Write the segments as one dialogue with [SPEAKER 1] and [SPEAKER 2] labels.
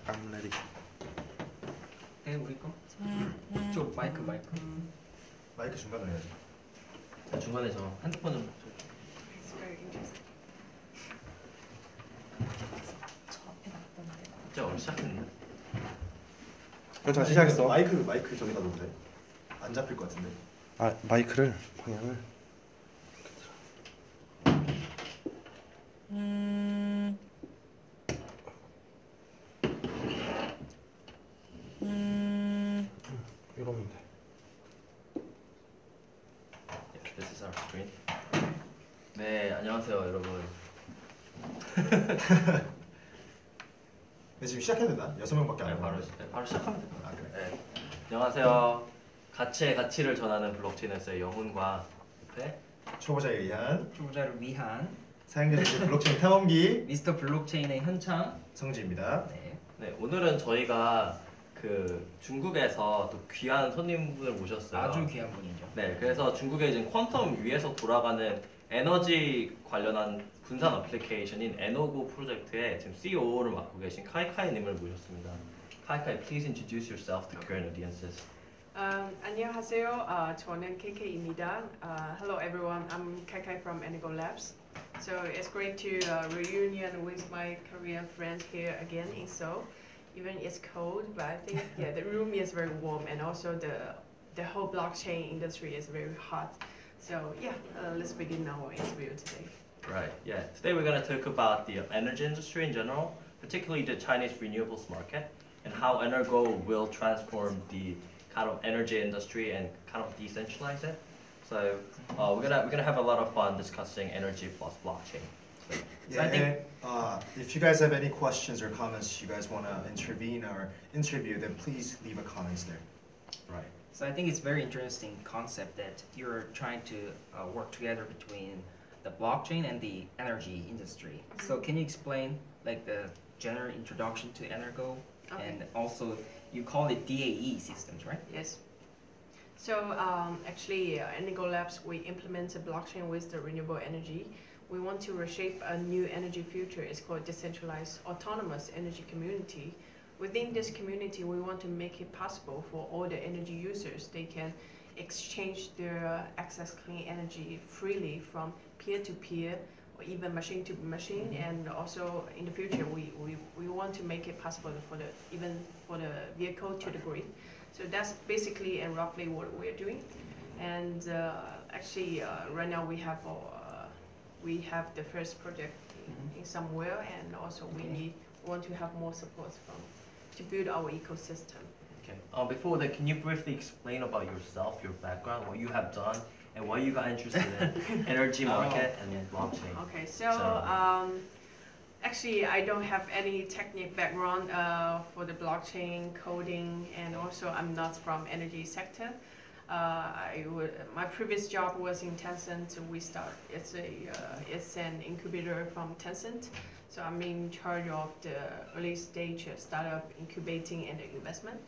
[SPEAKER 1] I'm ready.
[SPEAKER 2] 네, 우리 거. 쪽 마이크.
[SPEAKER 3] 마이크 중간으로 해야지.
[SPEAKER 4] 중간에 저 핸드폰 좀.
[SPEAKER 5] It's very interesting.
[SPEAKER 6] 저 앞에 놨던데.
[SPEAKER 4] 진짜 오늘 시작했는데.
[SPEAKER 1] 자 시작했어.
[SPEAKER 3] 마이크 저기다 놓으면 돼. 안 잡힐 것 같은데.
[SPEAKER 1] 아 마이크를 방향을. 이러면 돼.
[SPEAKER 4] This is our screen. 네, 안녕하세요, 여러분.
[SPEAKER 3] 근데 지금 시작해도 되나? 6명밖에 안
[SPEAKER 4] 네,
[SPEAKER 3] 와요.
[SPEAKER 4] 바로 시작하면 됩니다.
[SPEAKER 3] 아 그래.
[SPEAKER 4] 네. 안녕하세요. 가치의 가치를 전하는 블록체인에서의 영훈과 옆에
[SPEAKER 3] 초보자에 의한
[SPEAKER 2] 초보자를 위한
[SPEAKER 3] 사용자실 블록체인 탐험기
[SPEAKER 2] 미스터 블록체인의 현창.
[SPEAKER 3] 성지입니다.
[SPEAKER 2] 네.
[SPEAKER 4] 네, 오늘은 저희가 그 중국에서 또 귀한 손님분을 모셨어요.
[SPEAKER 2] 아주 귀한 분이죠.
[SPEAKER 4] 네, 그래서 중국의 지금 퀀텀 위에서 돌아가는 에너지 관련한 분산 어플리케이션인 에너고 프로젝트의 지금 CEO를 맡고 계신 카이카이님을 모셨습니다. 카이카이, please introduce yourself to current audiences.
[SPEAKER 5] 안녕하세요. 저는 KK입니다. Hello everyone. I'm KK from Energo Labs. So it's great to reunion with my Korean friends here again in Seoul. Even it's cold, but I think the room is very warm, and also the whole blockchain industry is very hot. So let's begin our interview today.
[SPEAKER 4] Right, yeah. Today we're going to talk about the energy industry in general, particularly the Chinese renewables market, and how Energo will transform the kind of energy industry and kind of decentralize it. So we're gonna have a lot of fun discussing energy plus blockchain. So
[SPEAKER 3] Yeah,
[SPEAKER 4] I think
[SPEAKER 3] and if you guys have any questions or comments you guys want to intervene or interview, then please leave a comments there.
[SPEAKER 4] right.
[SPEAKER 2] So I think it's very interesting concept that you're trying to work together between the blockchain and the energy industry. So can you explain like the general introduction to Energo,
[SPEAKER 5] Okay.
[SPEAKER 2] and also you call it DAE systems, right?
[SPEAKER 5] Yes. So actually, Energo Labs, we implement a blockchain with the renewable energy. We want to reshape a new energy future. It's called decentralized autonomous energy community. Within this community, we want to make it possible for all the energy users. They can exchange their access clean energy freely from peer to peer or even machine to machine. And also in the future, we want to make it possible for the vehicle to the grid. So that's basically and roughly what we're doing. And actually, right now we have the first project in somewhere, and also we want to have more support to build our ecosystem.
[SPEAKER 4] Okay. Before that, can you briefly explain about yourself, your background, what you have done, and why you got interested in energy market and blockchain?
[SPEAKER 5] Okay, so actually I don't have any technical background for the blockchain coding, and also I'm not from energy sector. My previous job was in Tencent. It's an incubator from Tencent. So I'm in charge of the early stage startup incubating and investment.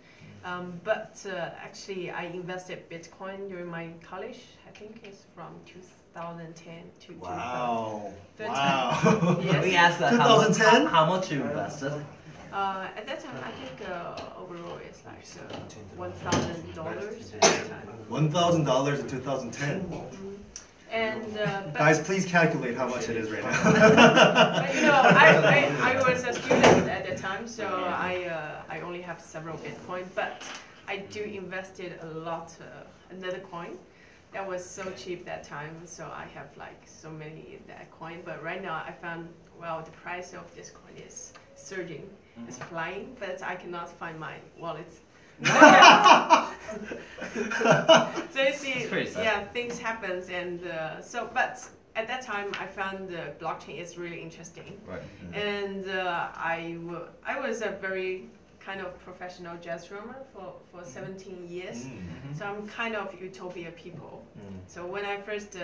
[SPEAKER 5] But actually I invested Bitcoin during my college. I think it's from 2010 to 2013.
[SPEAKER 3] Wow.
[SPEAKER 5] Yes.
[SPEAKER 4] Can we ask that
[SPEAKER 3] 2010?
[SPEAKER 4] how much you invested?
[SPEAKER 5] At that time, I think overall it's like $1,000 at that time.
[SPEAKER 3] $1,000 in 2010.
[SPEAKER 5] And but,
[SPEAKER 3] Guys, please calculate how much it is right now.
[SPEAKER 5] but you know, I was a student at the time, so I only have several Bitcoin, but I do invested a lot another coin. That was so cheap that time, so I have like so many that coin. But right now I found, well, the price of this coin is surging. It's flying, but I cannot find my wallet. So you see, things happens, and but at that time I found the blockchain is really interesting.
[SPEAKER 4] Right.
[SPEAKER 5] And I was a very kind of professional jazz drummer for 17 years. So I'm kind of utopia people. So when I first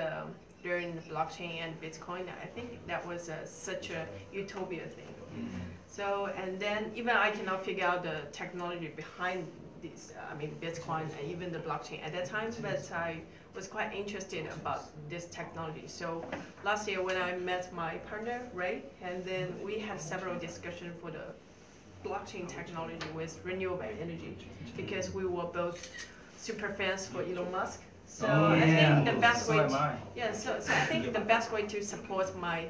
[SPEAKER 5] learned blockchain and Bitcoin, I think that was such a utopia thing. So, and then even I cannot figure out the technology behind this, Bitcoin and even the blockchain at that time, but I was quite interested about this technology. So last year when I met my partner, Ray, and then we had several discussions for the blockchain technology with renewable energy because we were both super fans for Elon Musk. So I think the best way so I think the best way to support my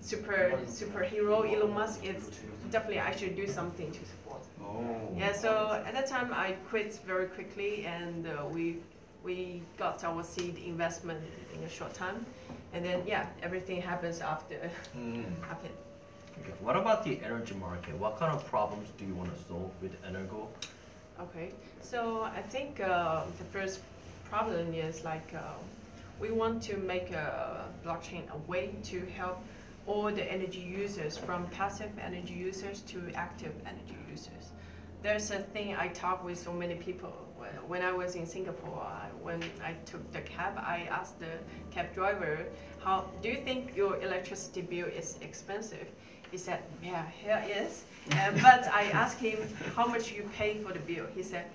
[SPEAKER 5] superhero Elon Musk is definitely I should do something to support.
[SPEAKER 3] Oh.
[SPEAKER 5] Yeah, so at that time I quit very quickly and we got our seed investment in a short time. And then yeah, everything happens after happened.
[SPEAKER 4] Okay. What about the energy market? What kind of problems do you want to solve with Energo?
[SPEAKER 5] Okay, so I think the first problem is like we want to make a blockchain a way to help all the energy users from passive energy users to active energy users. There's a thing I talk with so many people. When I was in Singapore, when I took the cab, I asked the cab driver, "How do you think your electricity bill is expensive?" He said, "Yeah, here it is." But I asked him, "How much you pay for the bill?" He said,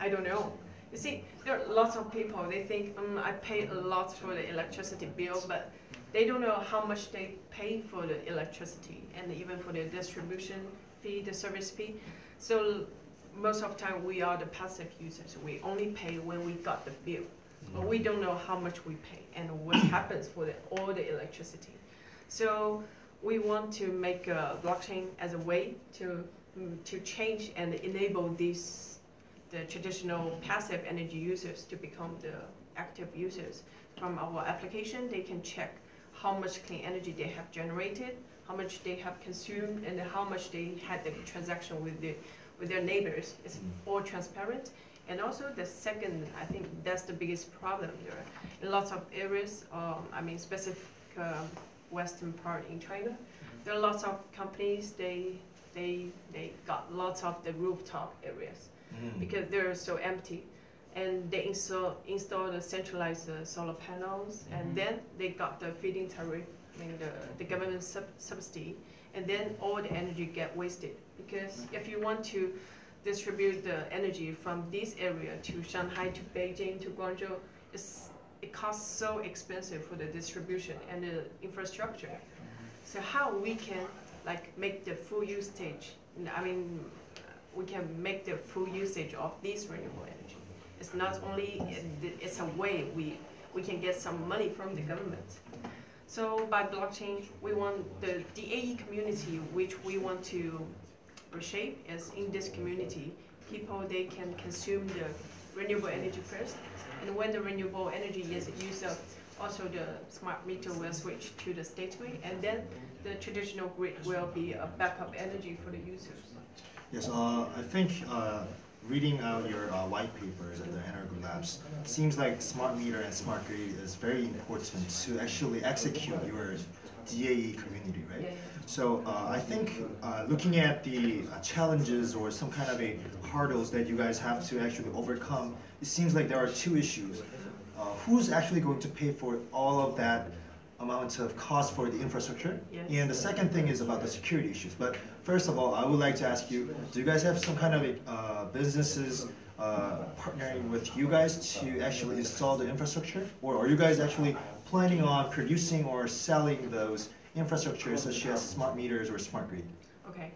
[SPEAKER 5] "I don't know." You see, there are lots of people. They think, "I pay a lot for the electricity bill," but they don't know how much they pay for the electricity and even for the distribution fee, the service fee. So most of the time we are the passive users. We only pay when we got the bill, but we don't know how much we pay and what happens for all the electricity. So we want to make a blockchain as a way to change and enable the traditional passive energy users to become the active users. From our application, they can check how much clean energy they have generated, how much they have consumed, and how much they had the transaction with their neighbors. It's all transparent. And also the second, I think that's the biggest problem there. In lots of areas, specific western part in China, there are lots of companies, they got lots of the rooftop areas because they're so empty. And they install the centralized solar panels, and then they got the feed-in tariff, the government subsidy, and then all the energy get wasted. Because if you want to distribute the energy from this area to Shanghai, to Beijing, to Guangzhou, it costs so expensive for the distribution and the infrastructure. So how we can make the full usage? We can make the full usage of this renewable energy. It's not only, it's a way we can get some money from the government. So by blockchain, we want the DAE community, which we want to reshape, is in this community, people, they can consume the renewable energy first. And when the renewable energy is used up, also the smart meter will switch to the state grid, and then the traditional grid will be a backup energy for the users.
[SPEAKER 3] Yes, I think reading out your white papers at the Energo Labs, seems like smart meter and smart grid is very important to actually execute your DAE community, right?
[SPEAKER 5] Yeah.
[SPEAKER 3] So I think looking at the challenges or some kind of a hurdles that you guys have to actually overcome, it seems like there are two issues. Who's actually going to pay for all of that amount of cost for the infrastructure?
[SPEAKER 5] Yes.
[SPEAKER 3] And the second thing is about the security issues. But first of all, I would like to ask you, do you guys have some kind of businesses partnering with you guys to actually install the infrastructure? Or are you guys actually planning on producing or selling those infrastructures such as smart meters or smart grid?
[SPEAKER 5] Okay.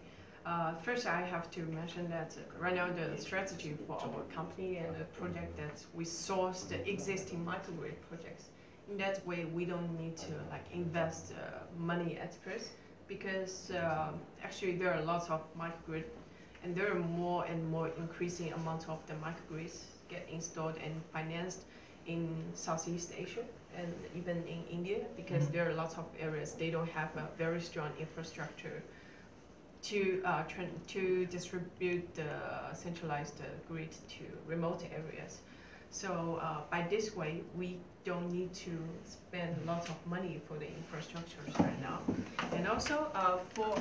[SPEAKER 5] First, I have to mention that right now the strategy for our company and the project that we source the existing microgrid projects. In that way, we don't need to invest money at first, because actually there are lots of microgrid, and there are more and more increasing amount of the microgrids get installed and financed in Southeast Asia and even in India, because there are lots of areas they don't have a very strong infrastructure to distribute the centralized grid to remote areas. So by this way, we don't need to spend lots of money for the infrastructures right now. And also,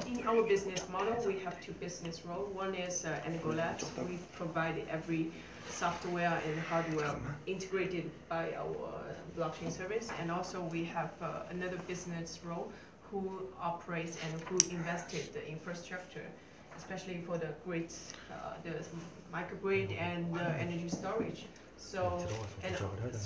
[SPEAKER 5] in our business model, we have two business roles. One is Energo Labs. We provide every software and hardware integrated by our blockchain service. And also, we have another business role who operates and who invested the infrastructure, especially for the grids, the microgrid and the energy storage. So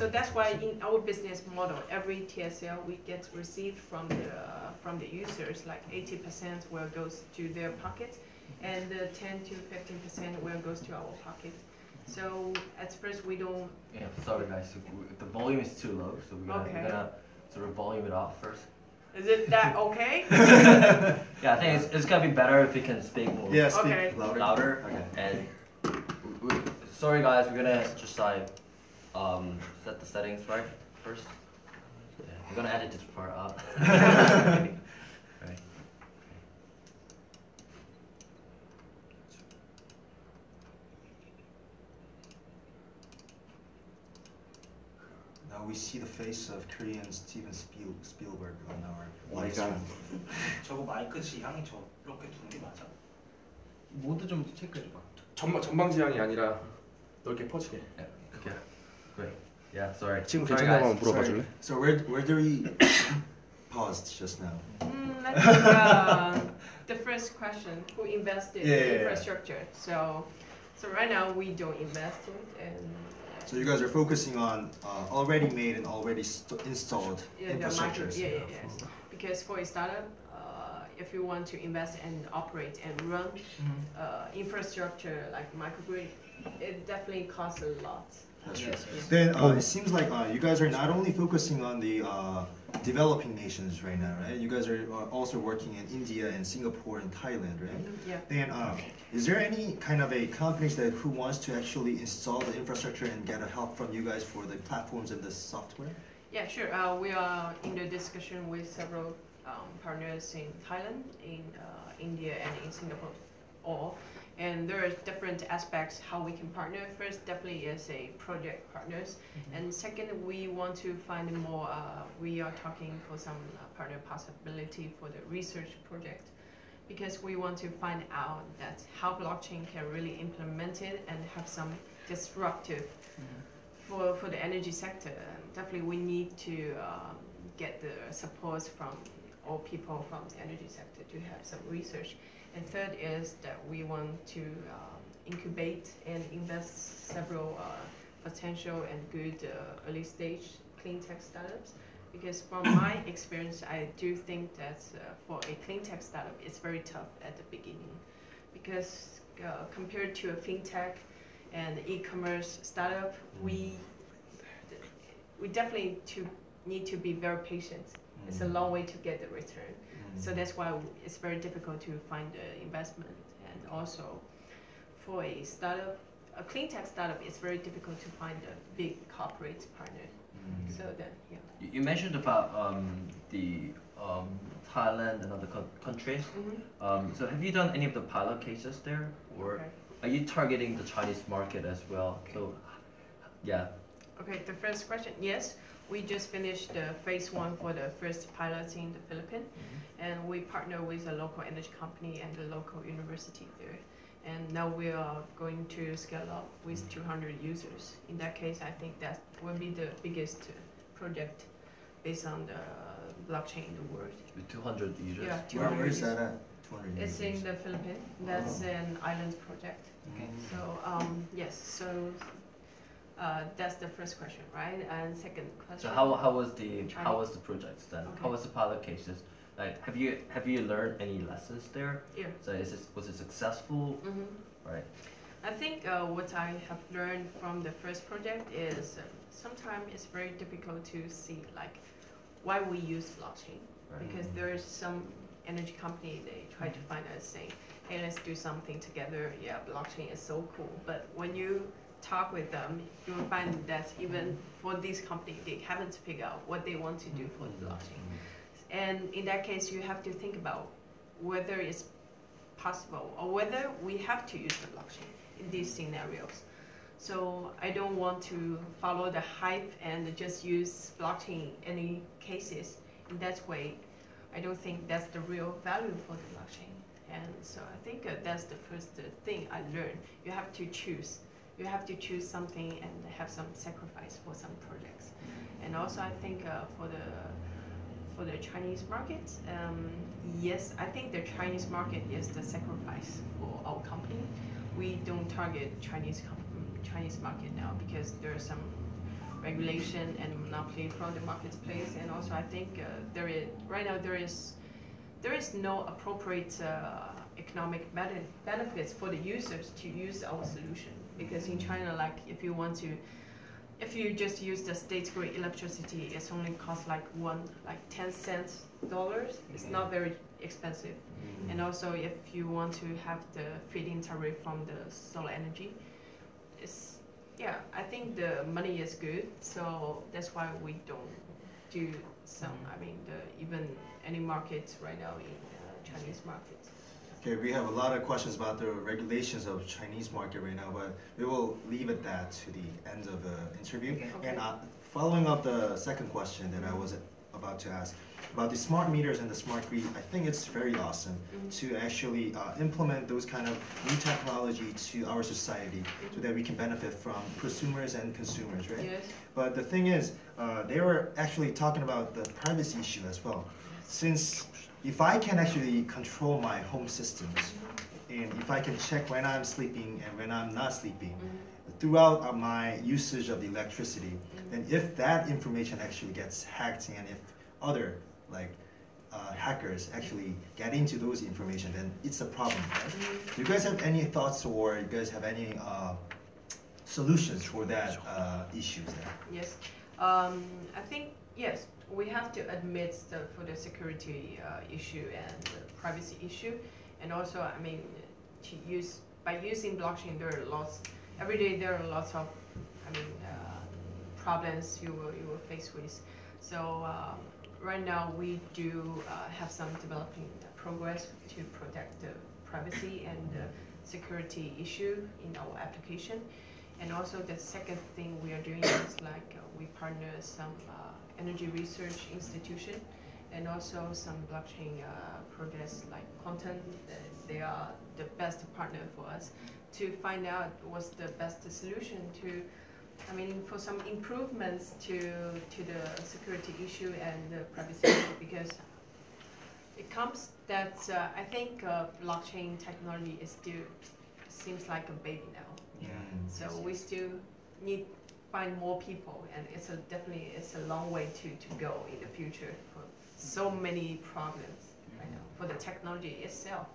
[SPEAKER 5] that's why in our business model, every TSL we get received from the users, 80% will goes to their pocket, and the 10 to 15% will goes to our pocket. So at first we don't.
[SPEAKER 4] Yeah, sorry guys, the volume is too low, so we're gonna sort of volume it off first.
[SPEAKER 5] Is it that okay?
[SPEAKER 4] Yeah, I think it's gonna be better if we can speak more
[SPEAKER 3] Yeah, speak
[SPEAKER 5] Okay.
[SPEAKER 3] louder.
[SPEAKER 4] Okay. And sorry guys, we're gonna just like set the settings right first. Yeah, we're gonna edit this part out. Right.
[SPEAKER 3] Now we see the face of Korean Steven Spielberg on our
[SPEAKER 1] Oh my
[SPEAKER 3] live
[SPEAKER 1] God.
[SPEAKER 3] stream.
[SPEAKER 7] 저거 마이크 지향이 저렇게 두는 게 맞아?
[SPEAKER 2] 모두 좀 체크해줘봐.
[SPEAKER 1] 전방지향이 아니라 넓게 퍼지게.
[SPEAKER 4] Yeah. Okay. Great. Yeah. Sorry.
[SPEAKER 1] 지금
[SPEAKER 4] Sorry,
[SPEAKER 1] 괜찮다고
[SPEAKER 4] guys.
[SPEAKER 1] 한번 물어봐 줄래?
[SPEAKER 3] So where do we paused just now?
[SPEAKER 5] I think the first question, who invested in infrastructure? So right now we don't invest in it, and
[SPEAKER 3] So you guys are focusing on already made and already installed
[SPEAKER 5] yeah,
[SPEAKER 3] infrastructures.
[SPEAKER 5] yes. Because for a startup, if you want to invest and operate and run infrastructure like microgrid, it definitely costs a lot.
[SPEAKER 3] That's
[SPEAKER 2] Yes,
[SPEAKER 3] right.
[SPEAKER 2] yes.
[SPEAKER 3] Then it seems like you guys are not only focusing on the developing nations right now, right? You guys are also working in India and Singapore and Thailand, right?
[SPEAKER 5] Yeah.
[SPEAKER 3] Then is there any kind of a companies that who wants to actually install the infrastructure and get a help from you guys for the platforms and the software?
[SPEAKER 5] Yeah, sure. We are in the discussion with several partners in Thailand, in India, and in Singapore, all. And there are different aspects how we can partner. First, definitely as a project partners, and second, we want to find more. We are talking for some partner possibility for the research project, because we want to find out that how blockchain can really implement it and have some disruptive for the energy sector. And definitely, we need to get the support from all people from the energy sector to have some research. And third is that we want to incubate and invest several potential and good early stage clean tech startups. Because from my experience, I do think that for a clean tech startup, it's very tough at the beginning. Because compared to a fintech and e-commerce startup, we definitely need to be very patient. It's a long way to get the return. So that's why it's very difficult to find the investment. And also for a startup, a clean tech startup, it's very difficult to find a big corporate partner. So then, yeah.
[SPEAKER 4] You mentioned about the Thailand and other countries. So have you done any of the pilot cases there, or
[SPEAKER 5] Okay.
[SPEAKER 4] are you targeting the Chinese market as well? So, yeah.
[SPEAKER 5] Okay, the first question, yes. We just finished the phase 1 for the first pilots in the Philippines, and we partner with a local energy company and the local university there. And now we are going to scale up with 200 users. In that case, I think that will be the biggest project based on the blockchain in the world.
[SPEAKER 4] With 200 users.
[SPEAKER 5] Yeah,
[SPEAKER 3] Where
[SPEAKER 5] 200
[SPEAKER 3] is
[SPEAKER 5] users.
[SPEAKER 3] that at? 200
[SPEAKER 5] It's in
[SPEAKER 3] users.
[SPEAKER 5] the Philippines. That's an island project.
[SPEAKER 2] Okay.
[SPEAKER 5] So yes, so that's the first question, right? And second question.
[SPEAKER 4] So how was the project then?
[SPEAKER 5] Okay.
[SPEAKER 4] How was the pilot cases? Like, have you learned any lessons there?
[SPEAKER 5] Yeah.
[SPEAKER 4] So was it successful? Right.
[SPEAKER 5] I think what I have learned from the first project is sometimes it's very difficult to see like why we use blockchain,
[SPEAKER 4] Right.
[SPEAKER 5] because there is some energy company, they try to find us saying, hey, let's do something together. Yeah, blockchain is so cool. But when you talk with them, you will find that even for this company, they haven't figured out what they want to do for the blockchain. And in that case, you have to think about whether it's possible or whether we have to use the blockchain in these scenarios. So I don't want to follow the hype and just use blockchain in any cases. In that way, I don't think that's the real value for the blockchain. And so I think that's the first thing I learned. You have to choose. You have to choose something and have some sacrifice for some projects. And also I think for the Chinese market, yes, I think the Chinese market is the sacrifice for our company. We don't target Chinese market now because there are some regulation and monopoly from the marketplace. And also I think right now there is no appropriate economic benefits for the users to use our solution. Because in China, like if you just use the state grid electricity, it's only cost like 10 cents dollars. It's not very expensive. And also, if you want to have the feed-in tariff from the solar energy, it's I think the money is good. So that's why we don't do some. I mean, even any markets right now in Chinese markets.
[SPEAKER 3] Okay, we have a lot of questions about the regulations of Chinese market right now, but we will leave it that to the end of the interview.
[SPEAKER 5] Okay.
[SPEAKER 3] And following up the second question that I was about to ask about the smart meters and the smart grid, I think it's very awesome to actually implement those kind of new technology to our society so that we can benefit from prosumers and consumers, right?
[SPEAKER 5] Yes.
[SPEAKER 3] But the thing is, they were actually talking about the privacy issue as well. Since if I can actually control my home systems, and if I can check when I'm sleeping and when I'm not sleeping, throughout my usage of the electricity, then if that information actually gets hacked and if other hackers actually get into those information, then it's a problem, right? Do you guys have any thoughts or you guys have any solutions for that issues there?
[SPEAKER 5] Yes, I think yes, we have to admit for the security issue and the privacy issue, and also I mean by using blockchain there are lots. Every day there are lots of problems you will face with. So right now we do have some developing progress to protect the privacy and security issue in our application. And also the second thing we are doing is we partner some energy research institution and also some blockchain projects like Content. They are the best partner for us to find out what's the best solution to, for some improvements to the security issue and the privacy issue, because it comes that I think blockchain technology is still seems like a baby now. So we still need find more people, and it's a long way to go in the future for so many problems right now for the technology itself.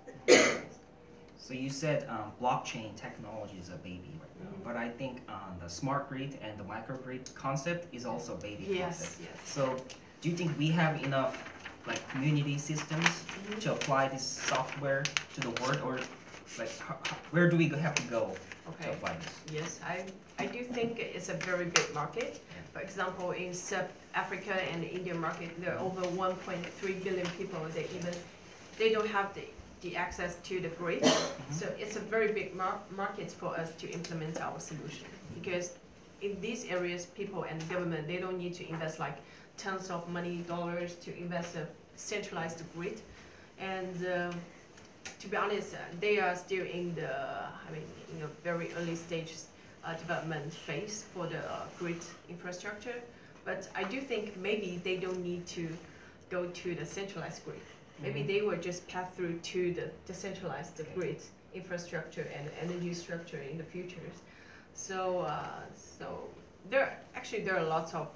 [SPEAKER 2] So you said blockchain technology is a baby right now, but I think the smart grid and the microgrid concept is also a baby concept.
[SPEAKER 5] Yes.
[SPEAKER 2] So do you think we have enough community systems to apply this software to the world, or where do we have to go to apply this?
[SPEAKER 5] Yes, I do think it's a very big market. For example, in South Africa and the Indian market, there are over 1.3 billion people. They don't have the access to the grid. So it's a very big market for us to implement our solution, because in these areas, people and government, they don't need to invest tons of dollars to invest a centralized grid. And to be honest, they are still in a very early stage development phase for the grid infrastructure. But I do think maybe they don't need to go to the centralized grid. Maybe they will just pass through to the decentralized grid infrastructure and energy structure in the future. So there are lots of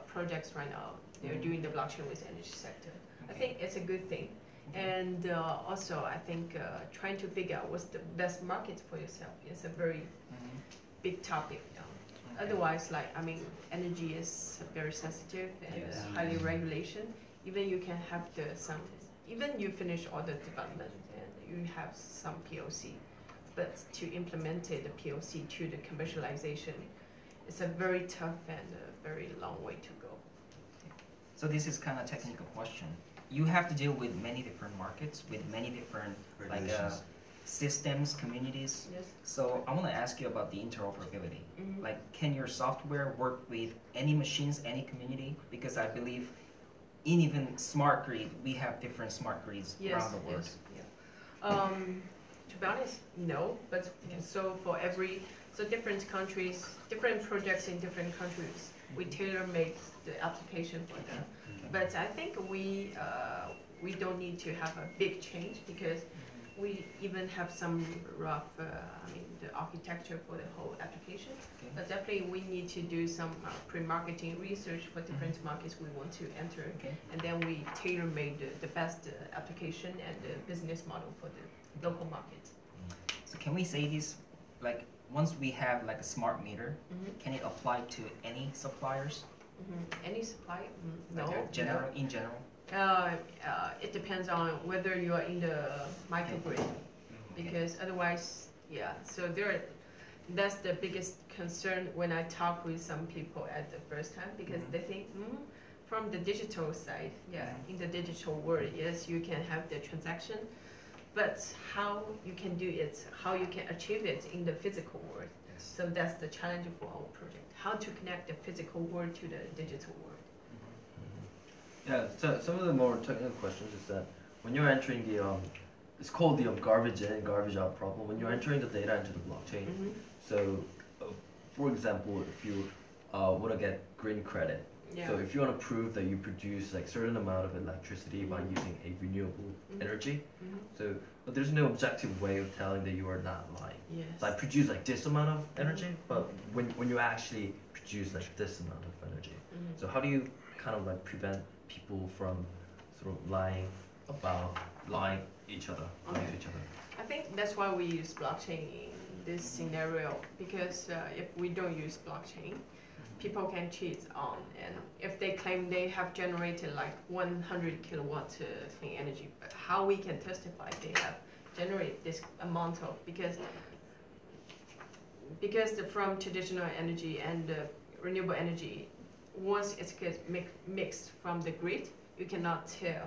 [SPEAKER 5] projects right now. They're doing the blockchain with energy sector. I think it's a good thing. And also, I think trying to figure out what's the best market for yourself is a very big topic now. Otherwise, energy is very sensitive and highly regulation. Even you can have even you finish all the development and you have some POC, but to implement the POC to the commercialization, it's a very tough and a very long way to go.
[SPEAKER 2] So this is kind of technical question. You have to deal with many different markets, with many different systems, communities.
[SPEAKER 5] Yes.
[SPEAKER 2] So I want to ask you about the interoperability. Can your software work with any machines, any community? Because I believe in even smart grid, we have different smart grids around the world.
[SPEAKER 5] Yes. To be honest, no. But so different countries, different projects in different countries, we tailor-made the application for them. But I think we don't need to have a big change, because we even have some rough, the architecture for the whole application. But definitely we need to do some pre-marketing research for different markets we want to enter. And then we tailor-made the best application and the business model for local market.
[SPEAKER 2] So can we say this, like, once we have like a smart meter, can it apply to any suppliers?
[SPEAKER 5] Any supply?
[SPEAKER 2] Like
[SPEAKER 5] No.
[SPEAKER 2] general, in general?
[SPEAKER 5] It depends on whether you are in the microgrid, because otherwise, yeah. So that's the biggest concern when I talk with some people at the first time, because they think, from the digital side, in the digital world, yes, you can have the transaction, but how you can do it, how you can achieve it in the physical world.
[SPEAKER 2] Yes.
[SPEAKER 5] So that's the challenge for our project: how to connect the physical world to the digital world.
[SPEAKER 8] Yeah, so some of the more technical questions is that when you're entering the it's called the garbage in, garbage out problem. When you're entering the data into the blockchain, so for example, if you want to get green credit,
[SPEAKER 5] Yeah.
[SPEAKER 8] so if you want to prove that you produce like certain amount of electricity by using a renewable energy, so but there's no objective way of telling that you are not lying.
[SPEAKER 5] Yes.
[SPEAKER 8] So I produce like this amount of energy, but when you actually produce like this amount of energy, so how do you kind of like prevent people from sort of lying to each other?
[SPEAKER 5] I think that's why we use blockchain in this scenario, because if we don't use blockchain, people can cheat on, and if they claim they have generated like 100 kilowatt clean energy, but how we can testify they have generated this amount of, because from traditional energy and renewable energy, once it gets mixed from the grid, you cannot tell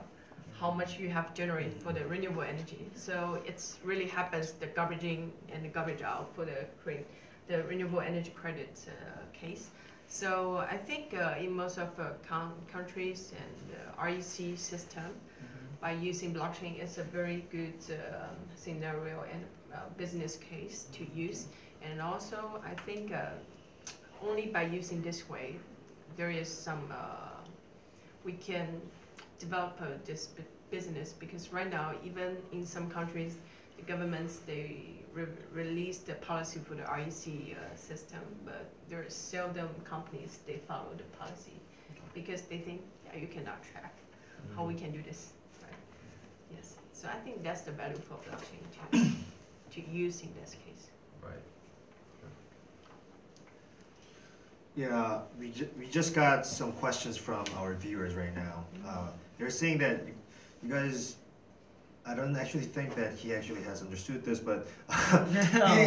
[SPEAKER 5] how much you have generated for the renewable energy. So it's really happens the garbage in and the garbage out for the renewable energy credit case. So I think in most of countries and REC system, by using blockchain, it's a very good scenario and business case to use. And also, I think only by using this way, there is some we can develop this business, because right now, even in some countries, the governments release the policy for the REC system, but there are seldom companies they follow the policy, because they think you cannot track how we can do this, right? Yes. So I think that's the value for blockchain to use in this case.
[SPEAKER 8] Right.
[SPEAKER 3] Yeah, we just got some questions from our viewers right now. They're saying that you guys, I don't actually think that he actually has understood this, but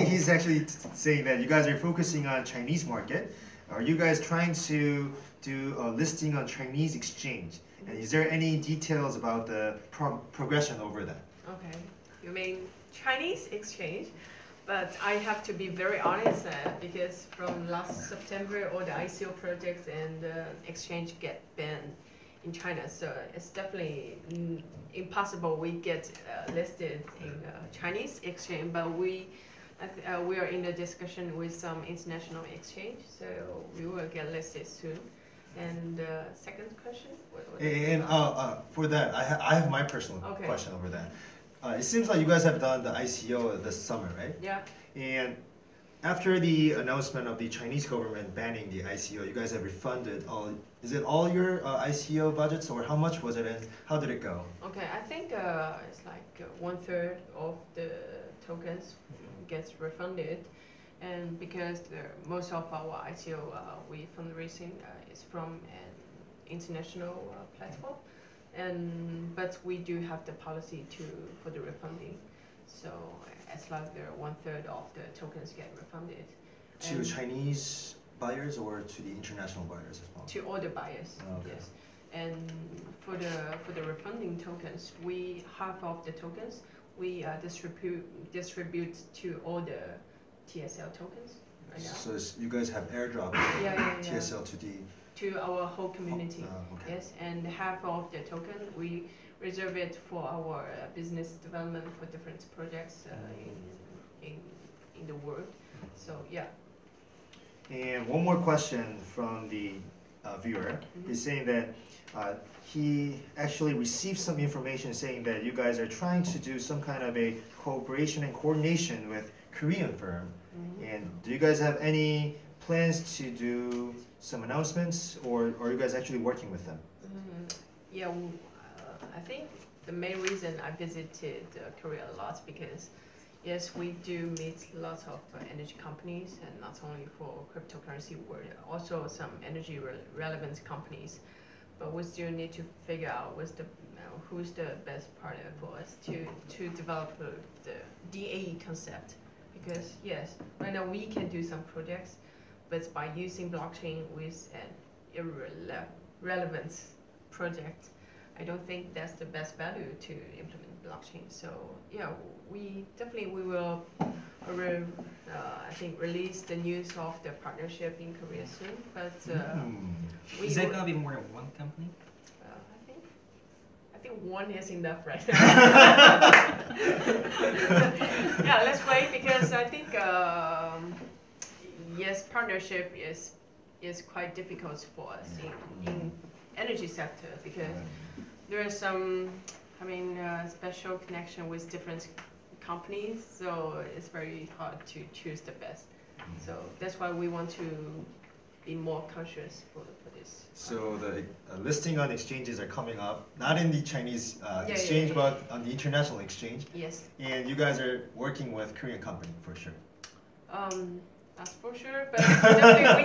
[SPEAKER 3] he's actually saying that you guys are focusing on Chinese market. Are you guys trying to do a listing on Chinese exchange? And is there any details about the progression over that?
[SPEAKER 5] Okay, you mean Chinese exchange? But I have to be very honest, because from last September, all the ICO projects and exchange get banned in China. So it's definitely impossible we get listed in Chinese exchange. But we are in a discussion with some international exchange, so we will get listed soon. And second question?
[SPEAKER 3] And for that, I have my personal question over that. It seems like you guys have done the ICO this summer, right?
[SPEAKER 5] Yeah.
[SPEAKER 3] And after the announcement of the Chinese government banning the ICO, you guys have refunded all. Is it all your ICO budgets, or how much was it, and how did it go?
[SPEAKER 5] Okay, I think it's like 1/3 of the tokens gets refunded, and because most of our ICO we fundraising is from an international platform. But we do have the policy for the refunding, so as long as 1/3 of the tokens get refunded.
[SPEAKER 3] To Chinese buyers or to the international buyers as well?
[SPEAKER 5] To all the buyers,
[SPEAKER 3] Okay.
[SPEAKER 5] yes. And for the refunding tokens, half of the tokens we distribute to all the TSL tokens right now.
[SPEAKER 3] So you guys have airdrop
[SPEAKER 5] Yeah.
[SPEAKER 3] TSL
[SPEAKER 5] To our whole community.
[SPEAKER 3] okay.
[SPEAKER 5] Yes, and half of the token we reserve it for our business development for different projects in the world. So yeah.
[SPEAKER 3] And one more question from the viewer. He's saying that he actually received some information saying that you guys are trying to do some kind of a cooperation and coordination with Korean firm. And do you guys have any plans to do some announcements, or are you guys actually working with them?
[SPEAKER 5] Yeah, I think the main reason I visited Korea a lot because yes, we do meet lots of energy companies, and not only for cryptocurrency, we're also some energy relevant companies. But we still need to figure out who's the best partner for us to develop the DAE concept. Because yes, right now we can do some projects, but by using blockchain with an irrelevant project, I don't think that's the best value to implement blockchain. So yeah, we will I think release the news of the partnership in Korea soon. But we
[SPEAKER 2] Is it gonna be more than one company?
[SPEAKER 5] I think one is enough right now. Yeah, let's wait because I think yes, partnership is quite difficult for us in energy sector because there are some special connection with different companies, so it's very hard to choose the best. So that's why we want to be more conscious for this.
[SPEAKER 3] So the listing on exchanges are coming up, not in the Chinese exchange,
[SPEAKER 5] yeah.
[SPEAKER 3] but on the international exchange.
[SPEAKER 5] Yes.
[SPEAKER 3] And you guys are working with Korean company for sure.
[SPEAKER 5] That's for sure, but definitely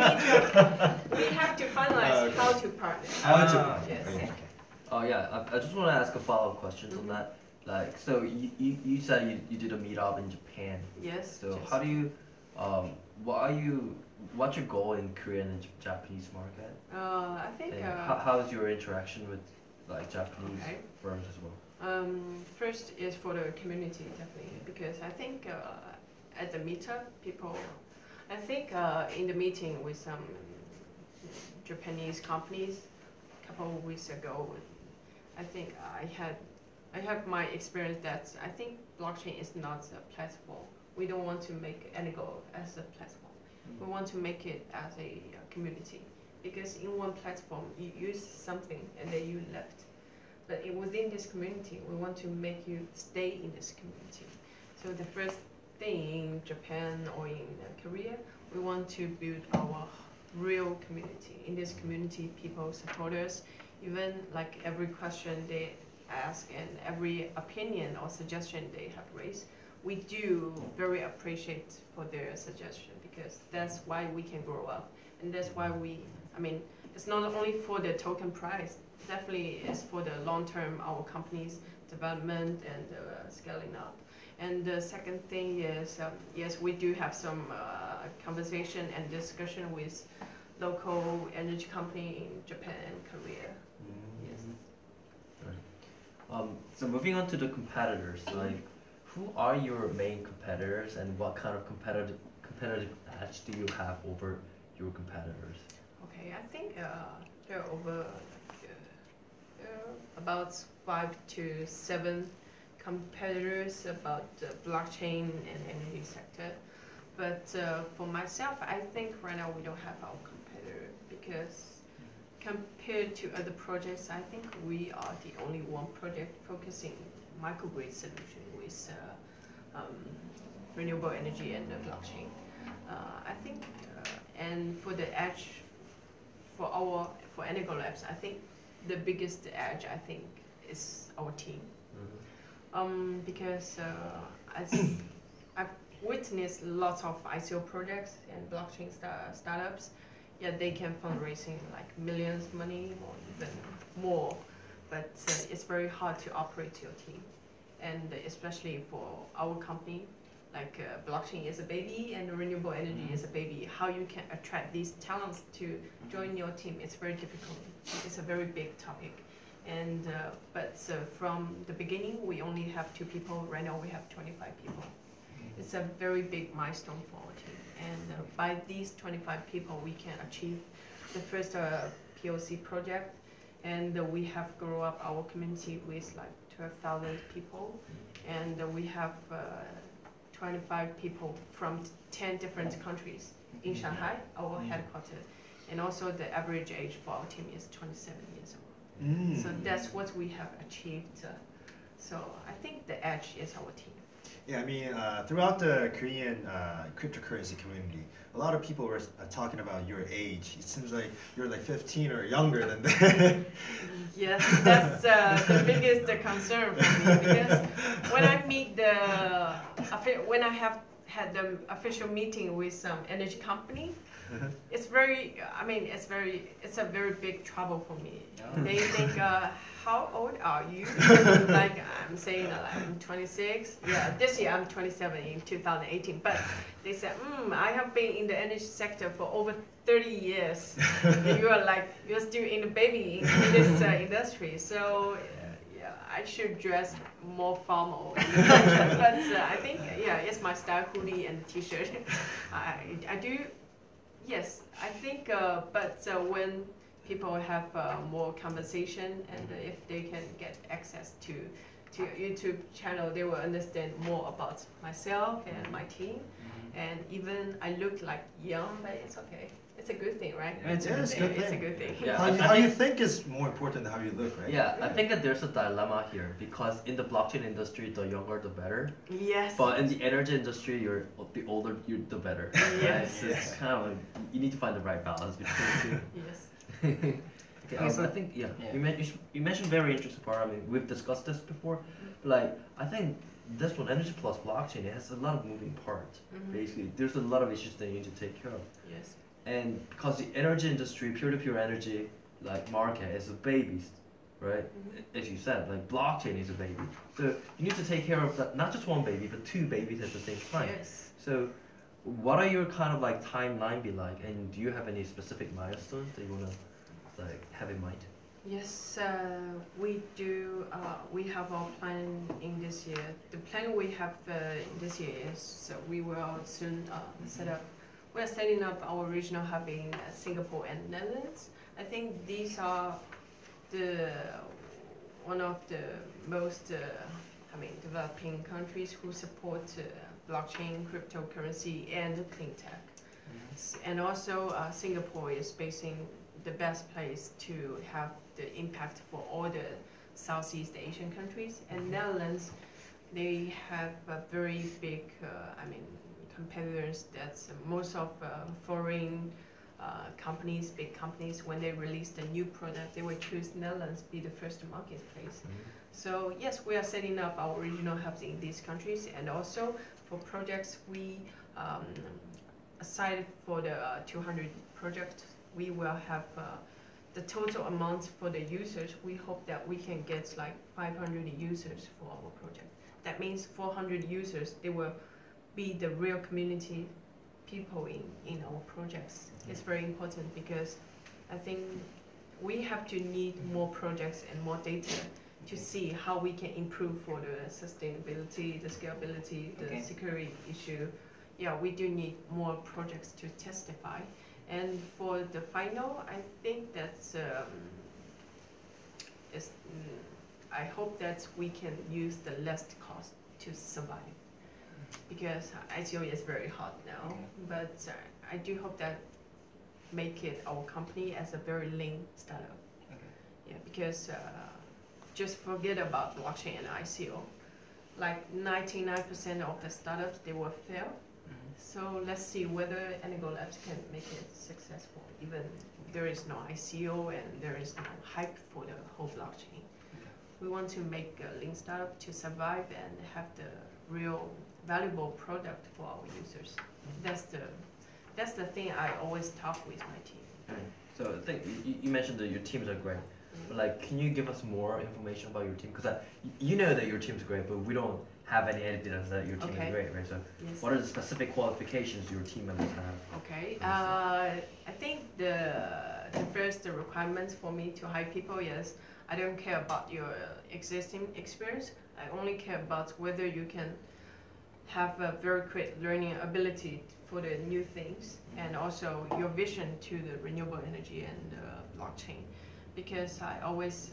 [SPEAKER 5] we have to finalize how to partner. Yes.
[SPEAKER 3] Okay.
[SPEAKER 8] Oh yeah, I just want to ask a follow-up question on that. Like, so you said you did a meetup in Japan.
[SPEAKER 5] Yes.
[SPEAKER 8] So
[SPEAKER 5] yes.
[SPEAKER 8] how do you, what's your goal in Korean and Japanese market?
[SPEAKER 5] I think.
[SPEAKER 8] And how is your interaction with like Japanese
[SPEAKER 5] Okay.
[SPEAKER 8] firms as well?
[SPEAKER 5] First is for the community definitely because I think at the meetup I think in the meeting with some Japanese companies a couple of weeks ago, I think I have my experience that I think blockchain is not a platform. We don't want to make Energo as a platform. We want to make it as a community because in one platform you use something and then you left. But within this community, we want to make you stay in this community. So the first thing in Japan or in Korea, we want to build our real community. In this community, people support us. Even like every question they ask and every opinion or suggestion they have raised, we do very appreciate for their suggestion because that's why we can grow up. And that's why it's not only for the token price, definitely it's for the long term, our company's development and scaling up. And the second thing is, yes, we do have some conversation and discussion with local energy company in Japan and Korea. Yes.
[SPEAKER 8] So moving on to the competitors, like who are your main competitors and what kind of competitive edge do you have over your competitors?
[SPEAKER 5] Okay, I think there are over about 5 to 7 competitors about the blockchain and energy sector. But for myself, I think right now we don't have our competitor because compared to other projects, I think we are the only one project focusing microgrid solution with renewable energy and the blockchain. I think, and for the edge for Energo Labs, I think the biggest edge I think is our team. Because I've witnessed lots of ICO projects and blockchain startups. Yeah, they can fundraising like millions of money or even more, but it's very hard to operate your team, and especially for our company, like blockchain is a baby and renewable energy is a baby. How you can attract these talents to join your team? It's very difficult. It's a very big topic. And but from the beginning, we only have 2 people. Right now, we have 25 people. It's a very big milestone for our team. And by these 25 people, we can achieve the first POC project. And we have grown up our community with like 12,000 people. And we have 25 people from 10 different countries in Shanghai, our headquarters. And also the average age for our team is 27 years old. So that's what we have achieved. So I think the edge is our team.
[SPEAKER 3] Yeah, I mean, throughout the Korean cryptocurrency community, a lot of people were talking about your age. It seems like you're like 15 or younger than that.
[SPEAKER 5] Yes, that's the biggest concern for me because when I meet when I have had the official meeting with some energy company, it's a very big trouble for me.
[SPEAKER 2] Oh.
[SPEAKER 5] They think, how old are you? Like I'm saying, I'm 26. Yeah, this year I'm 27 in 2018. But they said, I have been in the energy sector for over 30 years. And you're still in the baby in this industry. So yeah, I should dress more formal. But I think it's my style: hoodie and t-shirt. I do. Yes, I think. But when people have more conversation and if they can get access to YouTube channel, they will understand more about myself and my team. And even I look like young, but it's okay. It's a good thing, right?
[SPEAKER 2] It's a good
[SPEAKER 3] It's a
[SPEAKER 2] thing.
[SPEAKER 3] good
[SPEAKER 5] It's a
[SPEAKER 3] thing.
[SPEAKER 5] good thing.
[SPEAKER 4] Yeah,
[SPEAKER 3] How you think is more important than how you look, right?
[SPEAKER 8] Yeah, I think that there's a dilemma here because in the blockchain industry, the younger the better.
[SPEAKER 5] Yes.
[SPEAKER 8] But in the energy industry, the older you the better.
[SPEAKER 5] Yes.
[SPEAKER 8] So it's kind of like you need to find the right balance between the two.
[SPEAKER 5] Yes.
[SPEAKER 8] Okay, so I think you mentioned very interesting part. I mean, we've discussed this before. Like I think this one, energy plus blockchain, it has a lot of moving parts. Basically, there's a lot of issues that you need to take care of.
[SPEAKER 5] Yes.
[SPEAKER 8] And because the energy industry, peer-to-peer energy, like market, is a baby, right? As you said, like blockchain is a baby. So you need to take care of that, not just one baby, but two babies at the same time.
[SPEAKER 5] Yes.
[SPEAKER 8] So what are your kind of like timeline be like? And do you have any specific milestones that you wanna like have in mind?
[SPEAKER 5] Yes, we do. We have our plan in this year. The plan we have in this year is we will soon set up. We're setting up our regional hub in Singapore and Netherlands. I think these are one of the most developing countries who support blockchain, cryptocurrency, and clean tech. And also Singapore is basing the best place to have the impact for all the Southeast Asian countries. And Netherlands, they have a very big, competitors. That's most of foreign companies, big companies, when they release a new product, they will choose Netherlands be the first marketplace. So yes, we are setting up our regional hubs in these countries, and also for projects we, aside for the 200 projects, we will have the total amount for the users. We hope that we can get like 500 users for our project. That means 400 users, they will be the real community people in our projects. It's very important because I think we have to need more projects and more data to see how we can improve for the sustainability, the scalability, the security issue. Yeah, we do need more projects to testify. And for the final, I think that's I hope that we can use the least cost to survive, because ICO is very hot now. But I do hope that make it our company as a very lean startup. Yeah, because just forget about blockchain and ICO. Like 99% of the startups, they will fail. So let's see whether Energo Labs can make it successful, even there is no ICO and there is no hype for the whole blockchain. We want to make a lean startup to survive and have the real valuable product for our users. That's the thing I always talk with my team.
[SPEAKER 8] So I think you mentioned that your teams are great. But like, can you give us more information about your team? Because you know that your team's great, but we don't have any evidence that your team is great, right? So
[SPEAKER 5] Yes.
[SPEAKER 8] what are the specific qualifications your team members have?
[SPEAKER 5] Okay. I think the first requirements for me to hire people is I don't care about your existing experience. I only care about whether you can have a very quick learning ability for the new things, and also your vision to the renewable energy and blockchain. Because I always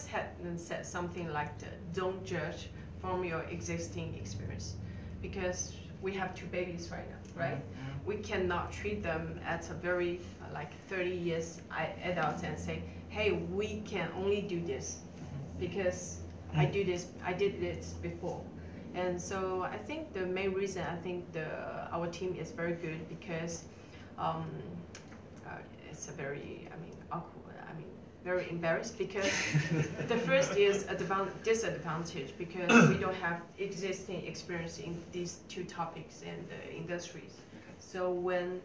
[SPEAKER 5] had said something like don't judge from your existing experience, because we have two babies right now, right? We cannot treat them as a very 30 years adults and say, hey, we can only do this, because I did this before. And so I think the main reason our team is very good because um, it's a very awkward, very embarrassed because the first is a disadvantage because we don't have existing experience in these two topics and industries. So when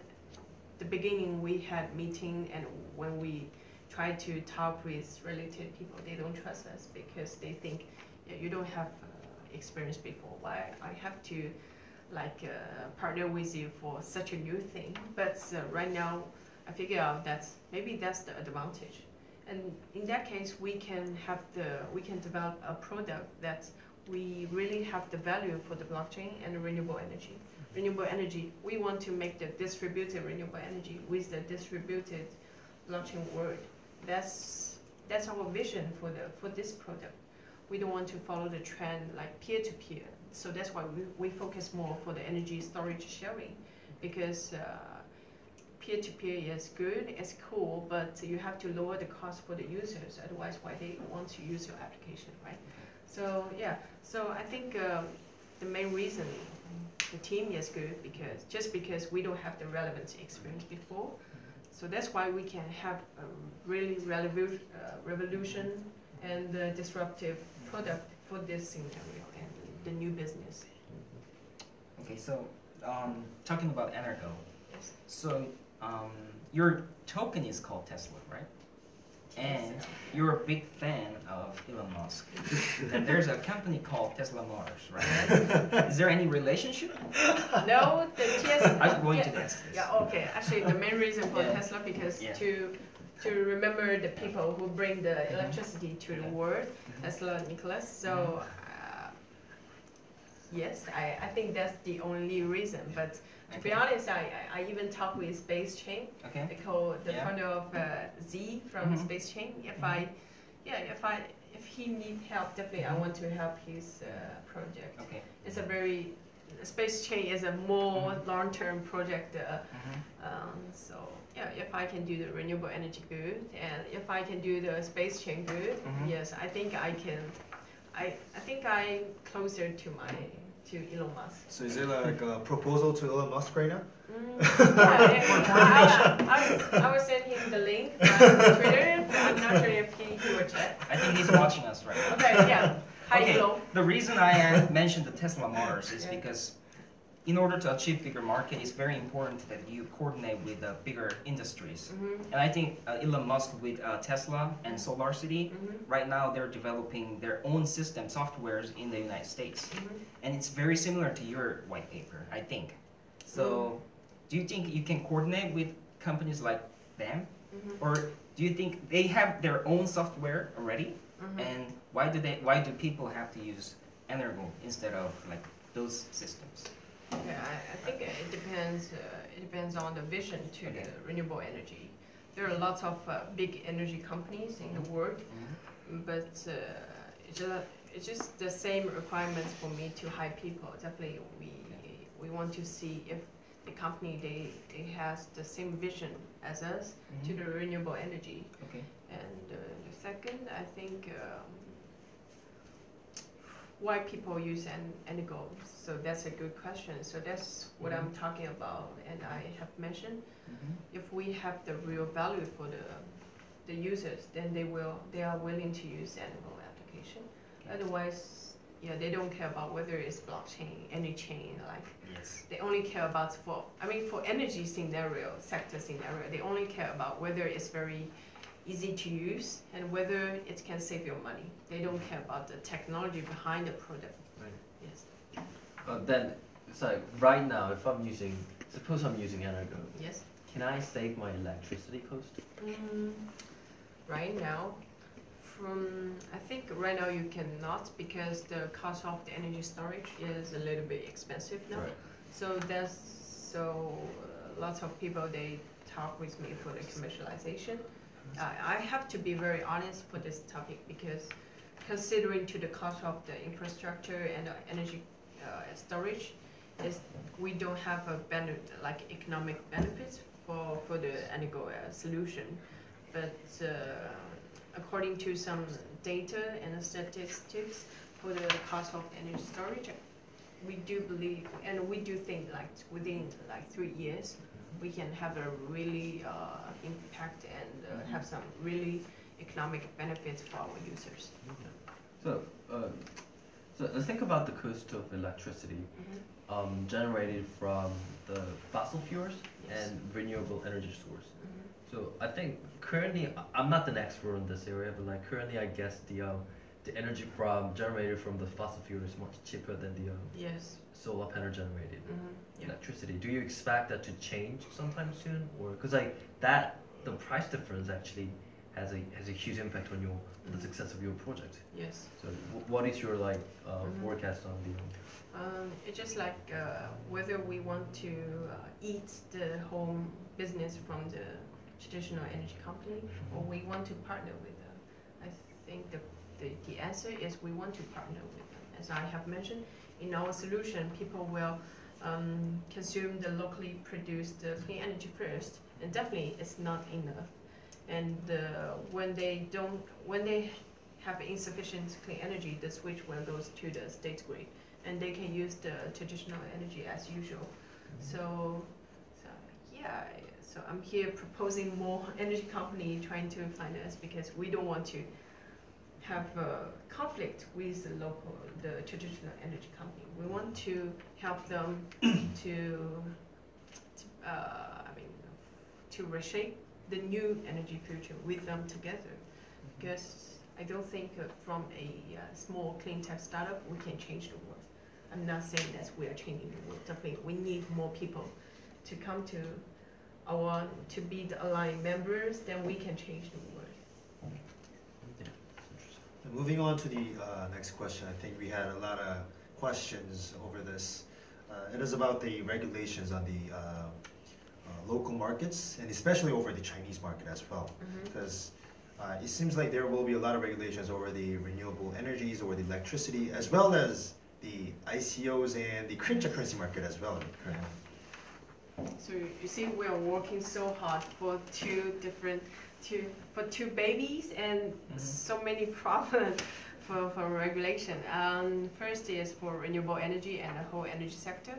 [SPEAKER 5] the beginning we had meeting and when we try to talk with related people, they don't trust us because they think, yeah, you don't have experience before. Why I have to partner with you for such a new thing? But right now, I figure out that maybe that's the advantage. And in that case, we can develop a product that we really have the value for the blockchain and renewable energy. Renewable energy, we want to make the distributed renewable energy with the distributed blockchain world. That's our vision for this product. We don't want to follow the trend like peer-to-peer. So that's why we focus more for the energy storage sharing, because peer-to-peer is good, it's cool, but you have to lower the cost for the users. Otherwise, why they want to use your application, right? So yeah, so I think the main reason the team is good because we don't have the relevant experience before. So that's why we can have a really revolution and disruptive product for this scenario and the new business.
[SPEAKER 2] Okay, so talking about Energo,
[SPEAKER 5] Yes.
[SPEAKER 2] so your token is called Tesla, right? And you're a big fan of Elon Musk. And there's a company called Tesla Motors, right? Is there any relationship?
[SPEAKER 5] No, the TS.
[SPEAKER 2] I'm going to ask this.
[SPEAKER 5] Yeah, okay. Actually, the main reason for
[SPEAKER 2] Yeah.
[SPEAKER 5] Tesla because
[SPEAKER 2] Yeah.
[SPEAKER 5] to remember the people who bring the electricity to the world, Tesla, Nicholas. So yes, I think that's the only reason. But to be honest, I even talked with Space Chain,
[SPEAKER 2] Okay.
[SPEAKER 5] because the
[SPEAKER 2] Yeah.
[SPEAKER 5] founder of Z from
[SPEAKER 2] Mhm.
[SPEAKER 5] Space Chain. If he need help, definitely I want to help his project.
[SPEAKER 2] Okay.
[SPEAKER 5] It's a very Space Chain is a more long-term project. So yeah, if I can do the renewable energy good and if I can do the space chain good, yes, I think I can. I think I'm closer to Elon Musk.
[SPEAKER 3] So is it like a proposal to Elon Musk right now?
[SPEAKER 5] I will send him the link on Twitter, but I'm not sure if he will check.
[SPEAKER 2] I think he's watching us right now.
[SPEAKER 5] Okay, yeah. Hi,
[SPEAKER 2] Okay,
[SPEAKER 5] Elon.
[SPEAKER 2] the reason I mentioned the Tesla Motors is because in order to achieve bigger market, it's very important that you coordinate with bigger industries. And I think Elon Musk with Tesla and SolarCity, right now they're developing their own system softwares in the United States. And it's very similar to your white paper, I think. So do you think you can coordinate with companies like them? Or do you think they have their own software already? And why do people have to use Energo instead of like those systems?
[SPEAKER 5] Yeah, I think it depends. It depends on the vision to the renewable energy. There are lots of big energy companies in the world, but it's just the same requirements for me to hire people. Definitely, we want to see if the company they has the same vision as us to the renewable energy.
[SPEAKER 2] Okay.
[SPEAKER 5] And the second, I think. Why people use Energo? So that's a good question. So that's what I'm talking about, and I have mentioned. If we have the real value for the users, then they are willing to use Energo application. Otherwise, yeah, they don't care about whether it's blockchain, any chain. Like they only care about for energy sector scenario, they only care about whether it's very easy to use and whether it can save your money. They don't care about the technology behind the product.
[SPEAKER 8] Right.
[SPEAKER 5] Yes.
[SPEAKER 8] Then it's like right now, suppose I'm using Energo.
[SPEAKER 5] Yes.
[SPEAKER 8] Can I save my electricity cost?
[SPEAKER 5] Right now, I think right now you cannot because the cost of the energy storage is a little bit expensive now.
[SPEAKER 8] Right.
[SPEAKER 5] So lots of people they talk with me for the commercialization. I have to be very honest for this topic because considering to the cost of the infrastructure and the energy storage, we don't have a economic benefits for the Energo solution. But according to some data and statistics for the cost of energy storage. We do believe and we do think like within like 3 years we can have a really impact and have some really economic benefits for our users.
[SPEAKER 8] So, so let's think about the cost of electricity generated from the fossil fuels
[SPEAKER 5] Yes.
[SPEAKER 8] and renewable energy source. So I think currently, I'm not an expert in this area, but like currently, I guess the energy from generated from the fossil fuel is much cheaper than the
[SPEAKER 5] Yes.
[SPEAKER 8] solar panel generated
[SPEAKER 5] Yeah.
[SPEAKER 8] electricity. Do you expect that to change sometime soon, or because like that the price difference actually has a huge impact on your the success of your project.
[SPEAKER 5] Yes.
[SPEAKER 8] So what is your like forecast on the?
[SPEAKER 5] It's just like whether we want to eat the home business from the traditional energy company or we want to partner with them. I think the answer is we want to partner with them. As I have mentioned, in our solution, people will consume the locally produced clean energy first, and definitely it's not enough. And when they have insufficient clean energy, the switch will goes to the state grid, and they can use the traditional energy as usual. So yeah, so I'm here proposing more energy company trying to find us because we don't want to have a conflict with the traditional energy company. We want to help them to reshape the new energy future with them together. Because I don't think from a small clean tech startup we can change the world. I'm not saying that we are changing the world. Definitely, we need more people to come to to be the aligned members. Then we can change the world.
[SPEAKER 3] Moving on to the next question, I think we had a lot of questions over this. It is about the regulations on the local markets, and especially over the Chinese market as well. Because it seems like there will be a lot of regulations over the renewable energies, over the electricity, as well as the ICOs and the cryptocurrency market as well. Currently.
[SPEAKER 5] So you see, we are working so hard for two babies and so many problems for regulation. First is for renewable energy and the whole energy sector.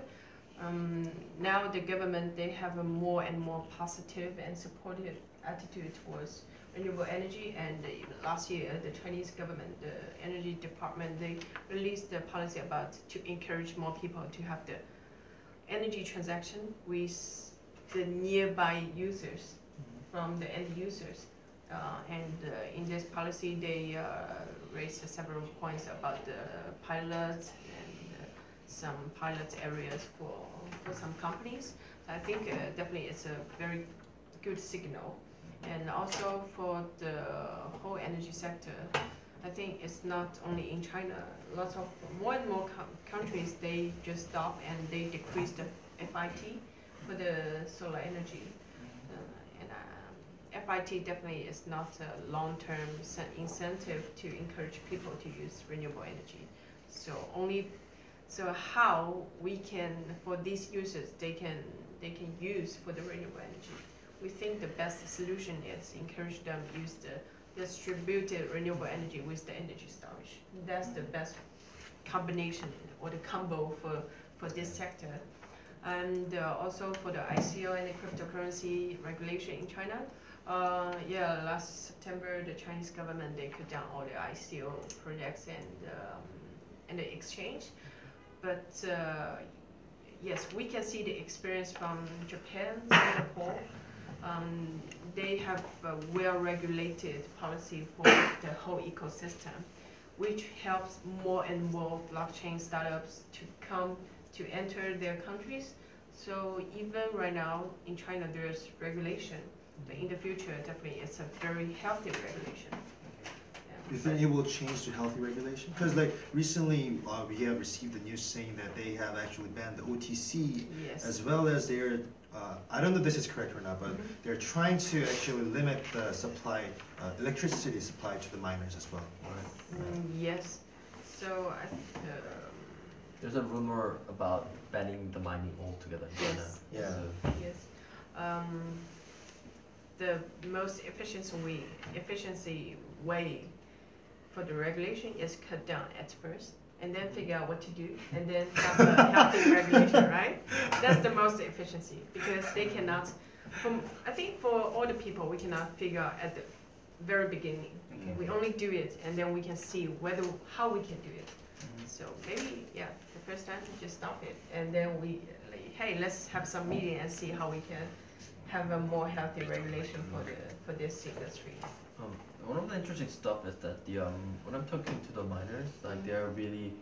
[SPEAKER 5] Now the government, they have a more and more positive and supportive attitude towards renewable energy, and last year the Chinese government, the energy department, they released the policy about to encourage more people to have the energy transaction with the nearby users from the end users. In this policy, they raised several points about the pilots and some pilot areas for some companies. So I think definitely it's a very good signal. And also for the whole energy sector, I think it's not only in China. Lots of more and more countries, they just stop and they decrease the FIT for the solar energy. FIT definitely is not a long-term incentive to encourage people to use renewable energy. So how we can, for these users, they can use for the renewable energy. We think the best solution is encourage them use the distributed renewable energy with the energy storage. That's the best combination or the combo for this sector. And also for the ICO and the cryptocurrency regulation in China. Last September, the Chinese government, they cut down all the ICO projects and the exchange. But yes, we can see the experience from Japan, Singapore. They have a well-regulated policy for the whole ecosystem, which helps more and more blockchain startups to come to enter their countries. So even right now in China, there's regulation, but in the future, definitely it's a very healthy regulation.
[SPEAKER 3] Do you think it will change to healthy regulation? Because like recently, we have received the news saying that they have actually banned the OTC,
[SPEAKER 5] Yes.
[SPEAKER 3] as well as they're, I don't know if this is correct or not, but they're trying to actually limit the supply, electricity supply to the miners as well.
[SPEAKER 5] Yes. So
[SPEAKER 8] There's a rumor about banning the mining altogether in China.
[SPEAKER 5] Yes.
[SPEAKER 3] Yeah.
[SPEAKER 8] So,
[SPEAKER 5] yes. The most efficiency way for the regulation is cut down at first, and then figure out what to do, and then have a healthy regulation, right? That's the most efficiency, because they cannot, I think for all the people, we cannot figure out at the very beginning.
[SPEAKER 2] Okay.
[SPEAKER 5] We only do it, and then we can see how we can do it. So maybe, yeah, the first time we just stop it, and then we, like, hey, let's have some meeting and see how we can have a more healthy regulation for this industry.
[SPEAKER 8] One of the interesting stuff is that when I'm talking to the miners, like they're really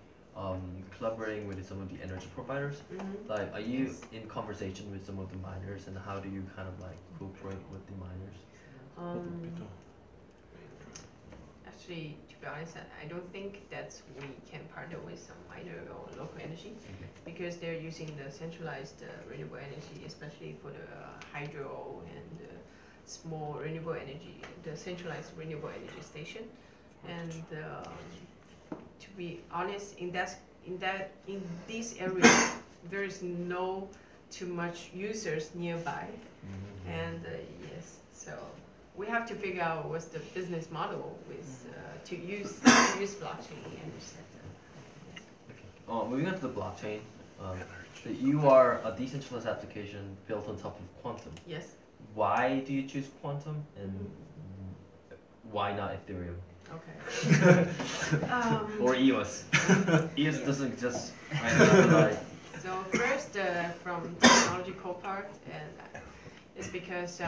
[SPEAKER 8] collaborating with some of the energy providers. Like, are you
[SPEAKER 5] Yes.
[SPEAKER 8] in conversation with some of the miners, and how do you kind of like cooperate with the miners?
[SPEAKER 5] Actually, to be honest, I don't think that we can partner with some miner or local energy,
[SPEAKER 8] Okay.
[SPEAKER 5] because they're using the centralized renewable energy, especially for the hydro and small renewable energy, the centralized renewable energy station. And to be honest, in this area, there is no too much users nearby. And yes, so we have to figure out what's the business model with to use blockchain and etc.
[SPEAKER 8] Okay. Moving on to the blockchain. So you are a decentralized application built on top of Quantum.
[SPEAKER 5] Yes.
[SPEAKER 8] Why do you choose Quantum, and why not Ethereum
[SPEAKER 5] Okay.
[SPEAKER 8] or EOS? EOS doesn't exist right now. Like,
[SPEAKER 5] So first, from technological part, and it's because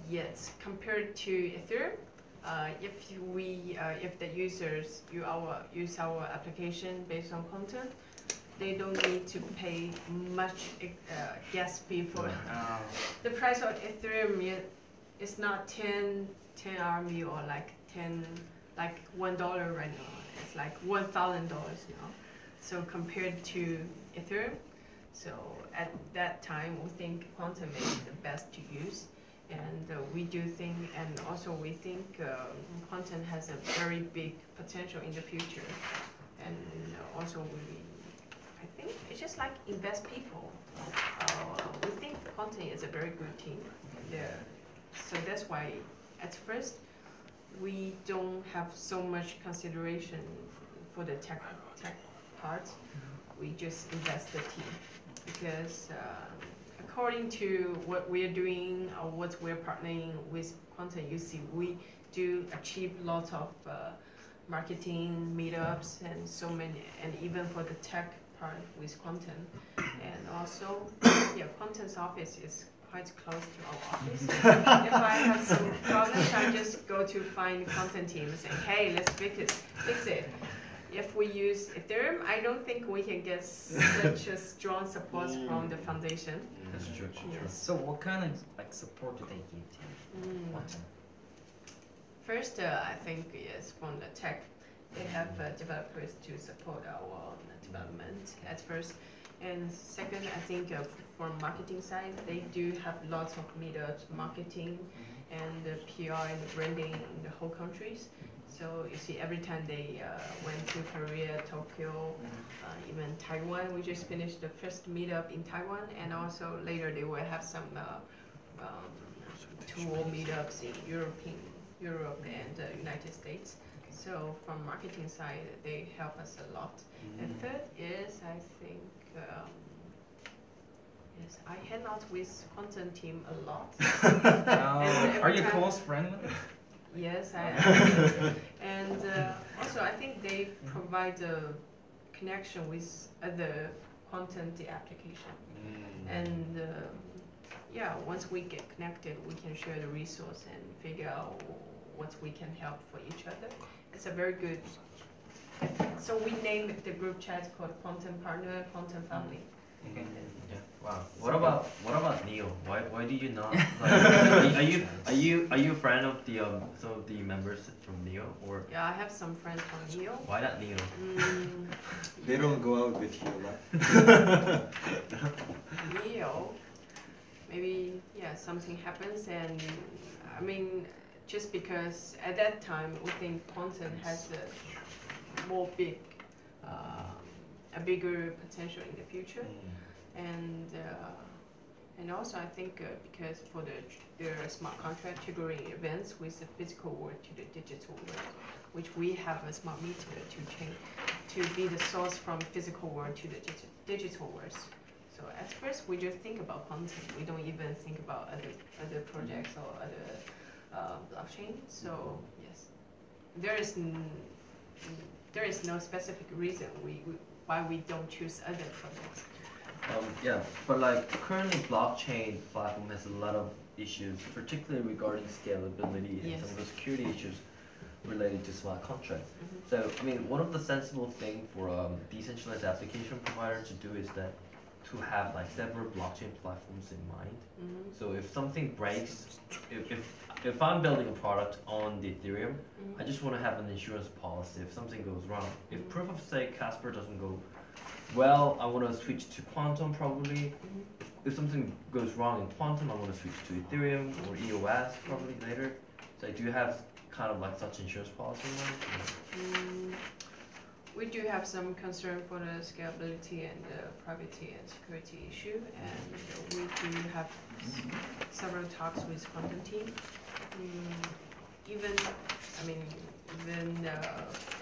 [SPEAKER 5] yes, compared to Ethereum, if the users use our application based on content, they don't need to pay much gas fee for it. The price of Ethereum is not 10 RMB or like $1 right now. It's like $1,000 now. So compared to Ethereum, so at that time we think Quantum is the best to use, and we do think, and also we think Quantum has a very big potential in the future, and also I think it's just like invest people. We think Quantum is a very good team. So that's why at first we don't have so much consideration for the tech part. We just invest the team, because according to what we're doing or what we're partnering with Quantum, you see we do achieve lots of marketing meetups and so many, and even for the tech part with Quantum. And also, yeah, Quantum's office is quite close to our office. If I have some problems, I just go to find Quantum team and say, hey, let's fix it. If we use Ethereum, I don't think we can get such a strong support from the foundation.
[SPEAKER 8] that's true.
[SPEAKER 5] Yes.
[SPEAKER 2] So what kind of like support do they give to Quantum?
[SPEAKER 5] First, I think yes, from the tech, they have developers to support our development at first. And second, I think from marketing side, they do have lots of meetups, marketing, and PR and branding in the whole countries. So you see, every time they went to Korea, Tokyo, even Taiwan, we just finished the first meetup in Taiwan, and also later they will have some tour meetups in Europe and United States. So from marketing side, they help us a lot. And third is, I think, yes, I hang out with Quantum team a lot. And
[SPEAKER 2] Are you
[SPEAKER 5] every time-
[SPEAKER 2] close friend with them?
[SPEAKER 5] Yes, I am. And also, I think they provide a connection with other content application. And yeah, once we get connected, we can share the resource and figure out what we can help for each other. It's a very good. So we named the group chat called Quantum Partner, Quantum Family.
[SPEAKER 2] Okay.
[SPEAKER 8] Yeah. Wow. What about Neo? Why did you not? Like, are you a friend of the some of the members from Neo, or
[SPEAKER 5] Yeah, I have some friends from Neo.
[SPEAKER 8] why not Neo?
[SPEAKER 3] They don't go out with you a lot.
[SPEAKER 5] Neo, maybe yeah, something happens, and I mean, just because at that time we think Quantum has a bigger potential in the future, and And also, I think because for the smart contract triggering events with the physical world to the digital world, which we have a smart meter to change, to be the source from physical world to the digital world. So at first, we just think about quantum. We don't even think about other projects or other blockchain. So yes, there is no specific reason why we don't choose other projects.
[SPEAKER 8] Yeah, but like currently blockchain platform has a lot of issues, particularly regarding scalability and
[SPEAKER 5] Yes.
[SPEAKER 8] some of the security issues related to smart contracts.
[SPEAKER 5] Mhm.
[SPEAKER 8] So I mean, one of the sensible thing for decentralized application provider to do is that to have like several blockchain platforms in mind.
[SPEAKER 5] Mhm.
[SPEAKER 8] So if something breaks, if I'm building a product on the Ethereum, I just want to have an insurance policy if something goes wrong. If proof of stake Casper doesn't go well, I want to switch to Quantum probably.
[SPEAKER 5] Mhm.
[SPEAKER 8] If something goes wrong in Quantum, I want to switch to Ethereum or EOS probably later. So do you have kind of like such insurance policy in mind?
[SPEAKER 5] We do have some concern for the scalability and the privacy and security issue, and we do have several talks with quantum team. Even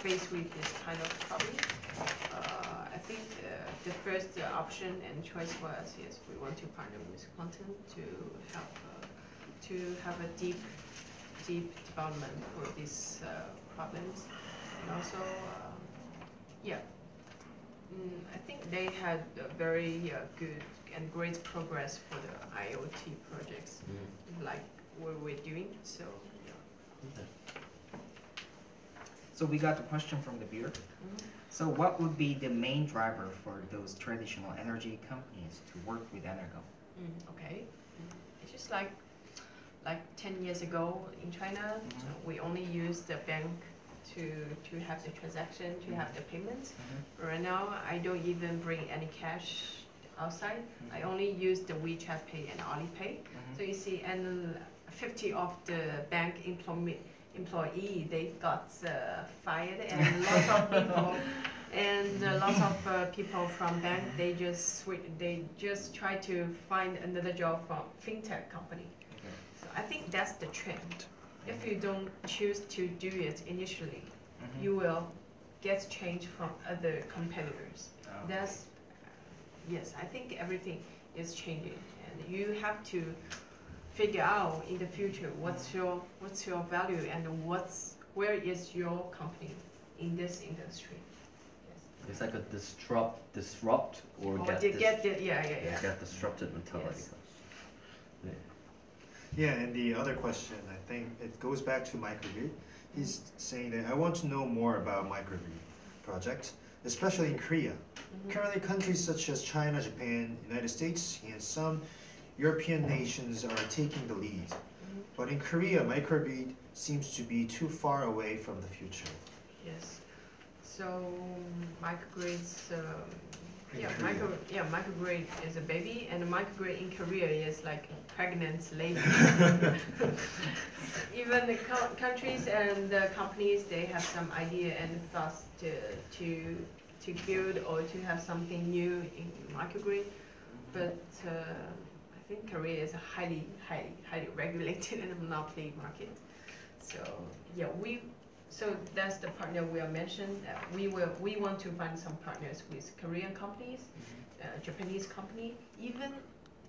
[SPEAKER 5] faced with this kind of problem, I think the first option and choice for us is we want to partner with quantum to help to have a deep development for these problems, and also I think they had a very good and great progress for the IoT projects, like what we're doing. So
[SPEAKER 8] Okay.
[SPEAKER 2] So we got a question from the viewer. So what would be the main driver for those traditional energy companies to work with Energo?
[SPEAKER 5] Okay, it's just like 10 years ago in China, we only used the bank to have the transaction, to have the payments. Right now, I don't even bring any cash outside. I only use the WeChat Pay and Alipay. So you see, and 50 of the bank employee they got fired, and lots of people lots of people from bank they just try to find another job from fintech company. So I think that's the trend. If you don't choose to do it initially, you will get change from other competitors. That's yes, I think everything is changing, and you have to figure out in the future what's your value and where is your company in this industry. Yes.
[SPEAKER 8] It's like a disrupt or get get disrupted mentality.
[SPEAKER 5] Yes.
[SPEAKER 3] Yeah, and the other question, I think it goes back to microgrid. He's saying that I want to know more about microgrid project, especially in Korea. Currently, countries such as China, Japan, United States, and some European nations are taking the lead. But in Korea, microgrid seems to be too far away from the future.
[SPEAKER 5] Yes. So microgrids,
[SPEAKER 3] In
[SPEAKER 5] microgrid is a baby, and microgrid in Korea is like a pregnant lady. Even the countries and the companies, they have some idea and thoughts to build or to have something new in microgrid, but I think Korea is a highly regulated and monopoly market. So so that's the partner we are mentioned. We want to find some partners with Korean companies, Japanese company, even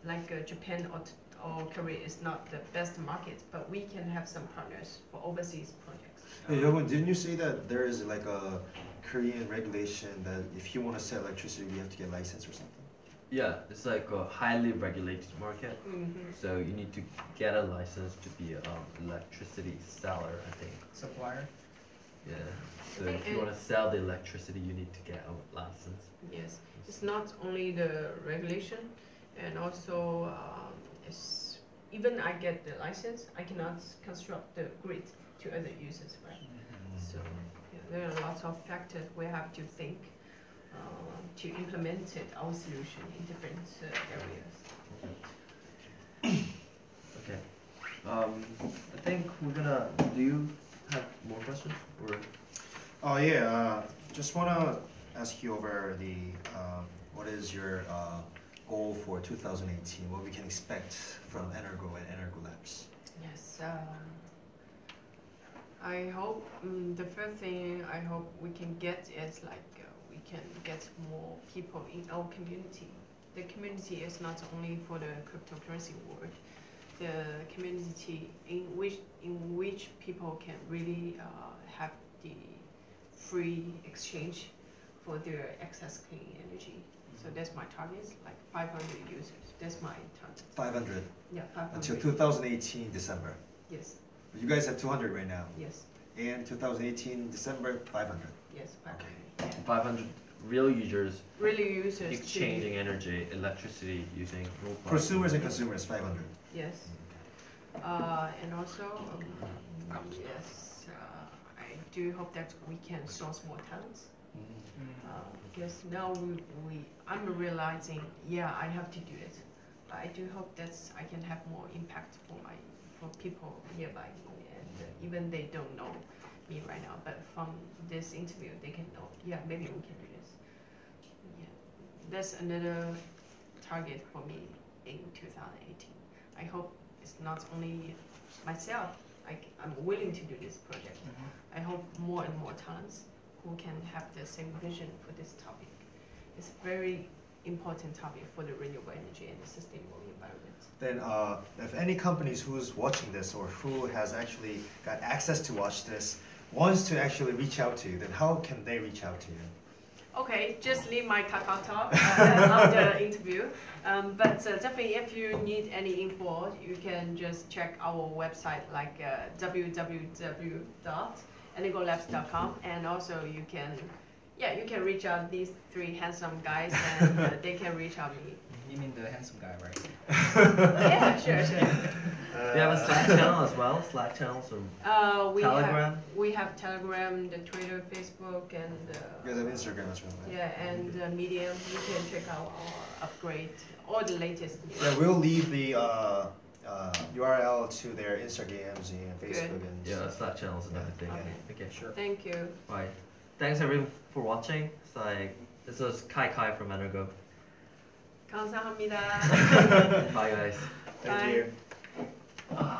[SPEAKER 5] like Japan or Korea is not the best market, but we can have some partners for overseas projects.
[SPEAKER 3] Hey, Yogun, didn't you say that there is like a Korean regulation that if you want to sell electricity, you have to get license or something?
[SPEAKER 8] Yeah, it's like a highly regulated market. So you need to get a license to be an electricity seller, I think.
[SPEAKER 2] Supplier?
[SPEAKER 8] Yeah. So if you want to sell the electricity, you need to get a license.
[SPEAKER 5] Yes, it's not only the regulation, and also even I get the license, I cannot construct the grid to other users, right? So there are lots of factors we have to think to implement our solution in different areas.
[SPEAKER 8] Okay. I think we're gonna. Do you have more questions or?
[SPEAKER 3] Oh yeah, just wanna ask you over the what is your goal for 2018? What we can expect from Energo and Energo Labs?
[SPEAKER 5] Yes. I hope the first thing I hope we can get is like we can get more people in our community. The community is not only for the cryptocurrency world. The community in which people can really have the free exchange for their access clean energy. So that's my target, like 500 users. That's my target.
[SPEAKER 3] 500
[SPEAKER 5] Yeah, 500.
[SPEAKER 3] until 2018 December.
[SPEAKER 5] Yes,
[SPEAKER 3] But you guys have 200 right now.
[SPEAKER 5] yes,
[SPEAKER 3] And 2018 December, 500.
[SPEAKER 5] yes, 500.
[SPEAKER 3] Okay.
[SPEAKER 5] Yeah.
[SPEAKER 8] 500 real users
[SPEAKER 5] Really users. to-
[SPEAKER 8] exchanging energy, electricity using no
[SPEAKER 3] Prosumers and consumers, 500.
[SPEAKER 5] Yes. And also, yes, I do hope that we can source more talents. Because now I'm realizing, yeah, I have to do it. But I do hope that I can have more impact for people nearby me, and even they don't know me right now. But from this interview, they can know, yeah, maybe we can do this. Yeah, that's another target for me in 2018. I hope it's not only myself. I'm willing to do this project. I hope more and more talents who can have the same vision for this topic. It's a very important topic for the renewable energy and the sustainable environment.
[SPEAKER 3] Then if any companies who's watching this or who has actually got access to watch this wants to actually reach out to you, then how can they reach out to you?
[SPEAKER 5] Okay, just leave my Kakao talk after the interview. But definitely, if you need any info, you can just check our website, like www.energolabs.com, and also you can reach out these three handsome guys, and they can reach out me.
[SPEAKER 2] You mean the handsome guy, right?
[SPEAKER 5] Yeah, sure.
[SPEAKER 8] They have a Slack channel as well. Slack channels or Telegram.
[SPEAKER 5] We have Telegram, the Twitter, Facebook, and
[SPEAKER 3] You guys have Instagram as well, right?
[SPEAKER 5] yeah, and Medium. You can check out our upgrade, all the latest news.
[SPEAKER 3] Yeah, we'll leave the URL to their Instagrams and Facebook and
[SPEAKER 8] Yeah, Slack channel is another thing.
[SPEAKER 5] Okay.
[SPEAKER 8] Okay, sure.
[SPEAKER 5] Thank you.
[SPEAKER 8] Bye. Thanks everyone for watching. It's like this was Kai from Energo.
[SPEAKER 5] 감사합니다.
[SPEAKER 8] Bye guys.
[SPEAKER 3] Thank
[SPEAKER 5] Bye.
[SPEAKER 3] you.